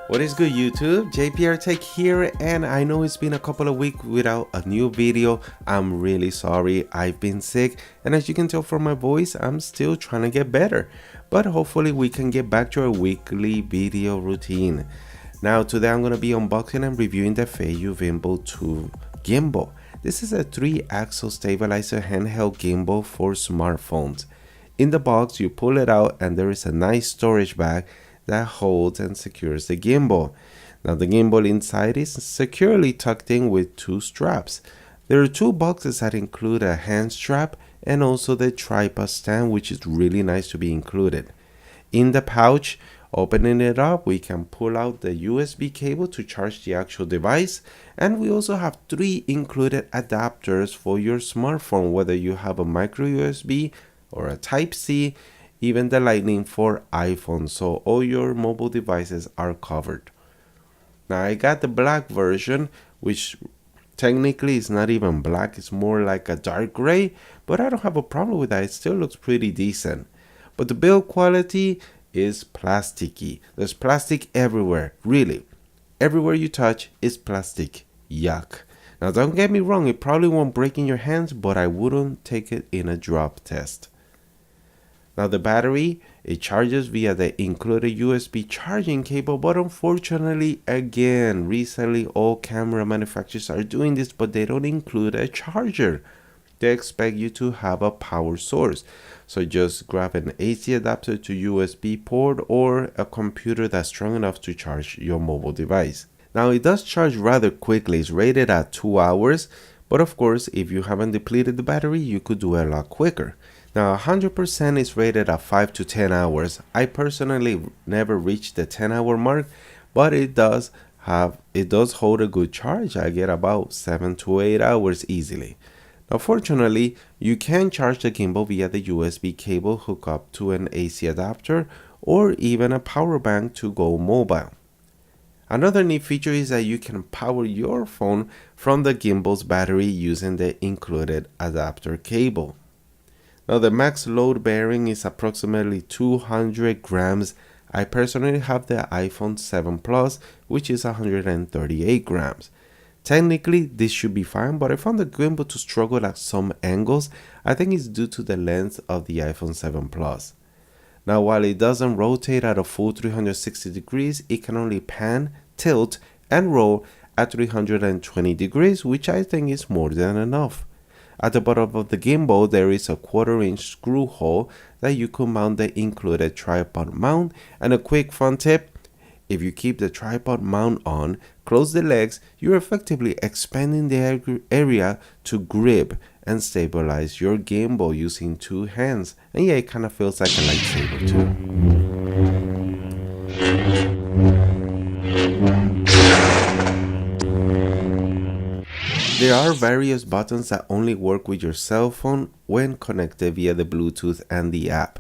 What is good, YouTube? JPR Tech here, and I know it's been a couple of weeks without a new video. I'm really sorry. I've been sick, and as you can tell from my voice, I'm still trying to get better. But hopefully we can get back to our weekly video routine. Now today I'm going to be unboxing and reviewing the Feiyu Vimble 2 gimbal. This is a 3-axle stabilizer handheld gimbal for smartphones. In the box, you pull it out and there is a nice storage bag that holds and secures the gimbal. Now the gimbal inside is securely tucked in with 2 straps. There are 2 boxes that include a hand strap and also the tripod stand, which is really nice to be included. In the pouch, opening it up, we can pull out the USB cable to charge the actual device, and we also have 3 included adapters for your smartphone, whether you have a micro USB or a Type-C, even the Lightning for iPhone, so all your mobile devices are covered. Now I got the black version, which technically is not even black, it's more like a dark gray, but I don't have a problem with that. It still looks pretty decent. But the build quality is plasticky. There's plastic everywhere, really. Everywhere you touch is plastic. Yuck. Now don't get me wrong, it probably won't break in your hands, but I wouldn't take it in a drop test. Now the battery, it charges via the included USB charging cable, but unfortunately, again, recently all camera manufacturers are doing this, but they don't include a charger. They expect you to have a power source. So just grab an AC adapter to USB port or a computer that's strong enough to charge your mobile device. Now it does charge rather quickly, it's rated at 2 hours, but of course if you haven't depleted the battery, you could do it a lot quicker. Now 100% is rated at 5 to 10 hours. I personally never reached the 10-hour mark, but it does hold a good charge. I get about 7 to 8 hours easily. Now fortunately, you can charge the gimbal via the USB cable hook up to an AC adapter or even a power bank to go mobile. Another neat feature is that you can power your phone from the gimbal's battery using the included adapter cable. Now the max load bearing is approximately 200 grams. I personally have the iPhone 7 Plus, which is 138 grams. Technically this should be fine, but I found the gimbal to struggle at some angles. I think it's due to the length of the iPhone 7 Plus. Now while it doesn't rotate at a full 360 degrees, it can only pan, tilt, and roll at 320 degrees, which I think is more than enough. At the bottom of the gimbal, there is a 1/4-inch screw hole that you could mount the included tripod mount. And a quick fun tip, if you keep the tripod mount on, close the legs, you're effectively expanding the area to grip and stabilize your gimbal using 2 hands. And yeah, it kind of feels like a lightsaber too. There are various buttons that only work with your cell phone when connected via the Bluetooth and the app,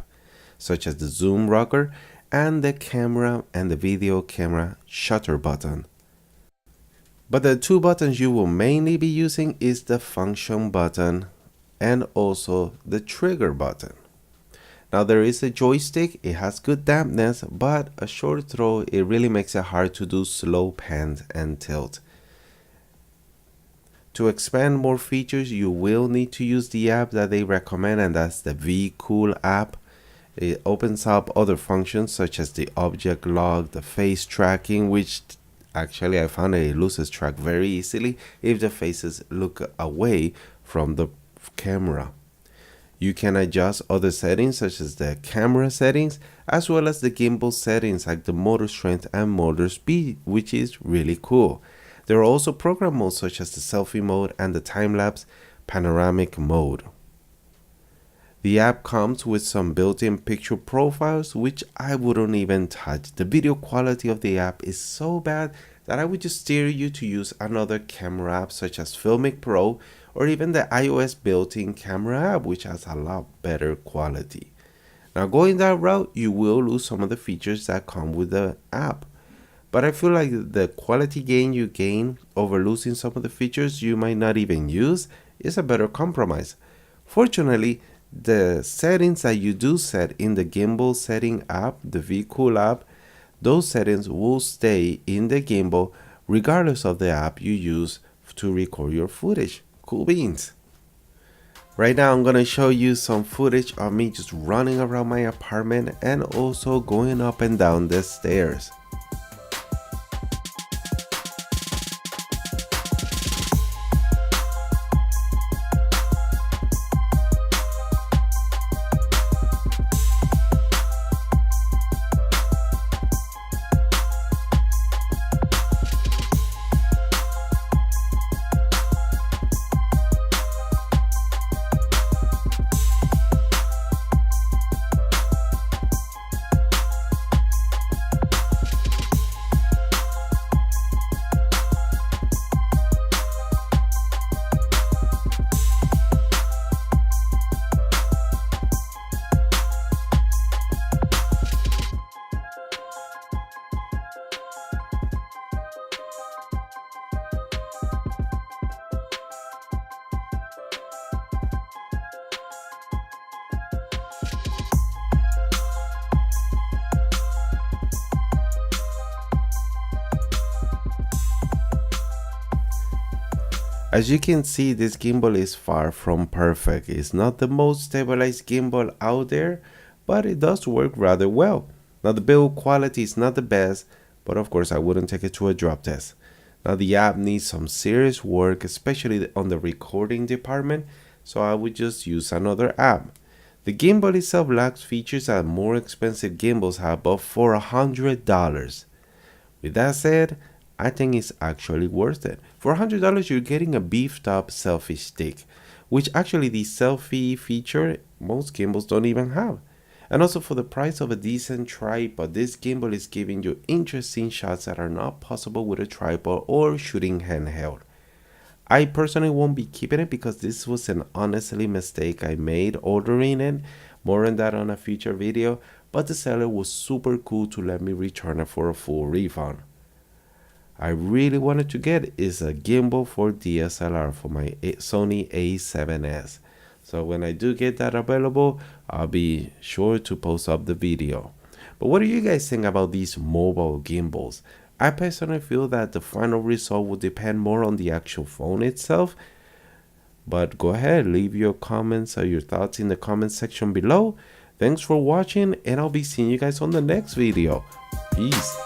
such as the zoom rocker and the camera and the video camera shutter button. But the 2 buttons you will mainly be using is the function button and also the trigger button. Now there is a joystick, it has good dampness, but a short throw, it really makes it hard to do slow pans and tilt. To expand more features, you will need to use the app that they recommend, and that's the VCool app. It opens up other functions such as the object log, the face tracking, which actually I found it loses track very easily if the faces look away from the camera. You can adjust other settings such as the camera settings as well as the gimbal settings like the motor strength and motor speed, which is really cool. There are also program modes such as the selfie mode and the time-lapse panoramic mode. The app comes with some built-in picture profiles, which I wouldn't even touch. The video quality of the app is so bad that I would just steer you to use another camera app such as FilmicPro or even the iOS built-in camera app, which has a lot better quality. Now going that route, you will lose some of the features that come with the app. But I feel like the quality gain you gain over losing some of the features you might not even use is a better compromise. Fortunately, the settings that you do set in the gimbal setting app, the VCool app, those settings will stay in the gimbal regardless of the app you use to record your footage. Cool beans. Right now I'm gonna show you some footage of me just running around my apartment and also going up and down the stairs. As you can see, this gimbal is far from perfect. It's not the most stabilized gimbal out there, but it does work rather well. Now the build quality is not the best, but of course I wouldn't take it to a drop test. Now the app needs some serious work, especially on the recording department, so I would just use another app. The gimbal itself lacks features that more expensive gimbals have, but for $100. With that said, I think it's actually worth it. For $100, you're getting a beefed up selfie stick, which actually the selfie feature most gimbals don't even have. And also for the price of a decent tripod, this gimbal is giving you interesting shots that are not possible with a tripod or shooting handheld. I personally won't be keeping it because this was an honestly mistake I made ordering it. More on that on a future video, but the seller was super cool to let me return it for a full refund. I really wanted to get is a gimbal for DSLR for my Sony a7S. So when I do get that available, I'll be sure to post up the video. But what do you guys think about these mobile gimbals? I personally feel that the final result will depend more on the actual phone itself. But go ahead, leave your comments or your thoughts in the comment section below. Thanks for watching, and I'll be seeing you guys on the next video. Peace.